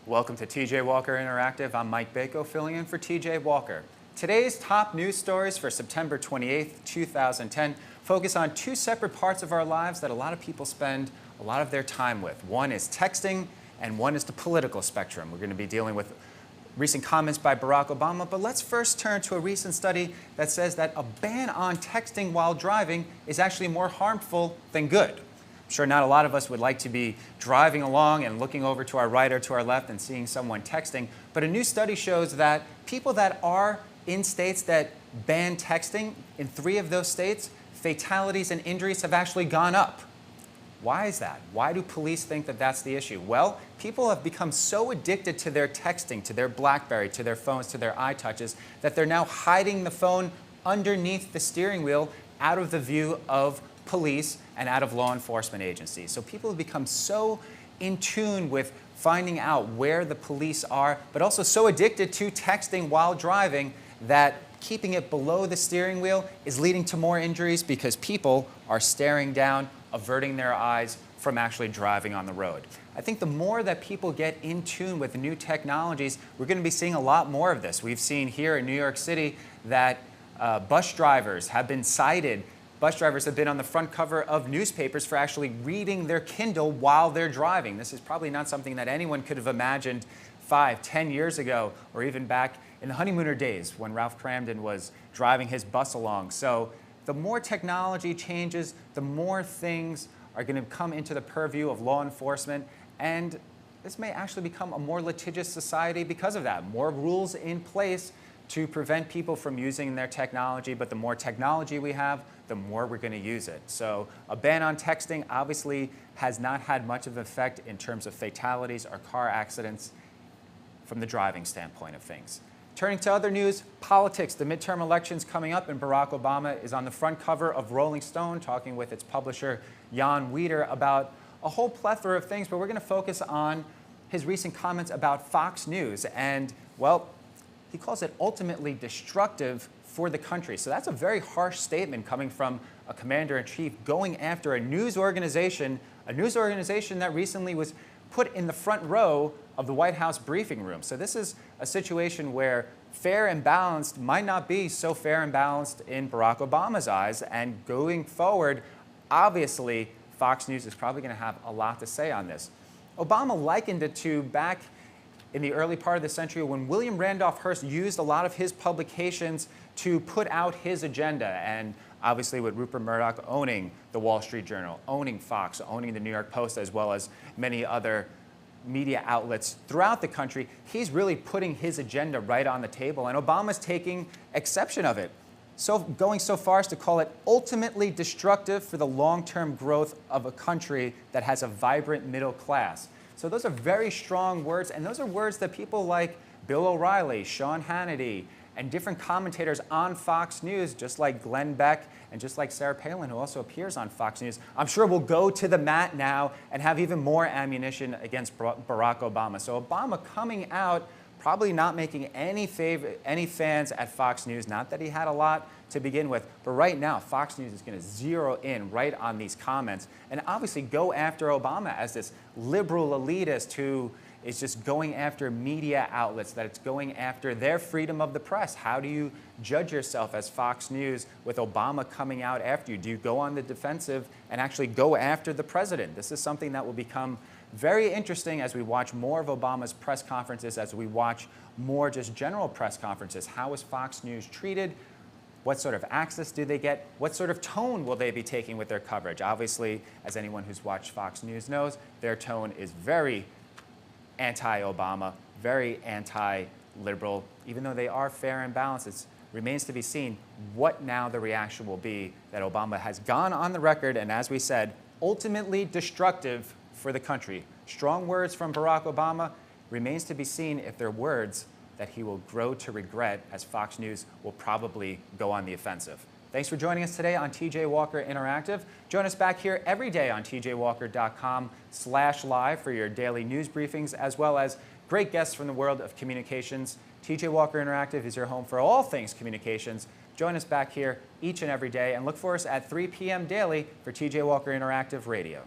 Welcome to TJ Walker Interactive. I'm Mike Bako, filling in for TJ Walker. Today's top news stories for September 28th, 2010 focus on two separate parts of our lives that a lot of people spend a lot of their time with. One is texting, and one is the political spectrum. We're going to be dealing with recent comments by Barack Obama, but let's first turn to a recent study that says that a ban on texting while driving is actually more harmful than good. I'm sure not a lot of us would like to be driving along and looking over to our right or to our left and seeing someone texting, but a new study shows that people that are in states that ban texting, in 3 of those states, fatalities and injuries have actually gone up. Why is that? Why do police think that that's the issue? Well, people have become so addicted to their texting, to their BlackBerry, to their phones, to their iTouches, that they're now hiding the phone underneath the steering wheel out of the view of police and out of law enforcement agencies. So people have become so in tune with finding out where the police are, but also so addicted to texting while driving that keeping it below the steering wheel is leading to more injuries because people are staring down, averting their eyes from actually driving on the road. I think the more that people get in tune with new technologies, we're going to be seeing a lot more of this. We've seen here in New York City that bus drivers have been cited. Bus drivers have been on the front cover of newspapers for actually reading their Kindle while they're driving. This is probably not something that anyone could have imagined 5, 10 years ago, or even back in the honeymooner days when Ralph Cramden was driving his bus along. So the more technology changes, the more things are going to come into the purview of law enforcement, and this may actually become a more litigious society because of that. More rules in place to prevent people from using their technology, but the more technology we have, the more we're going to use it. So a ban on texting obviously has not had much of an effect in terms of fatalities or car accidents from the driving standpoint of things. Turning to other news, politics. The midterm elections coming up, and Barack Obama is on the front cover of Rolling Stone talking with its publisher, Jan Weider, about a whole plethora of things, but we're going to focus on his recent comments about Fox News. And, well, he calls it ultimately destructive for the country. So that's a very harsh statement coming from a commander-in-chief going after a news organization that recently was put in the front row of the White House briefing room. So this is a situation where fair and balanced might not be so fair and balanced in Barack Obama's eyes. And going forward, obviously, Fox News is probably going to have a lot to say on this. Obama likened it to back in the early part of the century when William Randolph Hearst used a lot of his publications to put out his agenda. And obviously with Rupert Murdoch owning the Wall Street Journal, owning Fox, owning the New York Post, as well as many other media outlets throughout the country, he's really putting his agenda right on the table. And Obama's taking exception of it, so going so far as to call it ultimately destructive for the long-term growth of a country that has a vibrant middle class. So those are very strong words, and those are words that people like Bill O'Reilly, Sean Hannity, and different commentators on Fox News, just like Glenn Beck and just like Sarah Palin, who also appears on Fox News, I'm sure will go to the mat now and have even more ammunition against Barack Obama. So Obama coming out, probably not making any fans at Fox News, not that he had a lot to begin with, but right now Fox News is going to zero in right on these comments and obviously go after Obama as this liberal elitist who is just going after media outlets, that it's going after their freedom of the press. How do you judge yourself as Fox News with Obama coming out after you? Do you go on the defensive and actually go after the president? This is something that will become very interesting as we watch more of Obama's press conferences, as we watch more just general press conferences. How is Fox News treated? What sort of access do they get? What sort of tone will they be taking with their coverage? Obviously, as anyone who's watched Fox News knows, their tone is very anti-Obama, very anti-liberal. Even though they are fair and balanced, it remains to be seen what now the reaction will be that Obama has gone on the record and, as we said, ultimately destructive for the country. Strong words from Barack Obama. Remains to be seen if they're words that he will grow to regret, as Fox News will probably go on the offensive. Thanks for joining us today on TJ Walker Interactive. Join us back here every day on tjwalker.com/live for your daily news briefings, as well as great guests from the world of communications. TJ Walker Interactive is your home for all things communications. Join us back here each and every day, and look for us at 3 p.m. daily for TJ Walker Interactive Radio.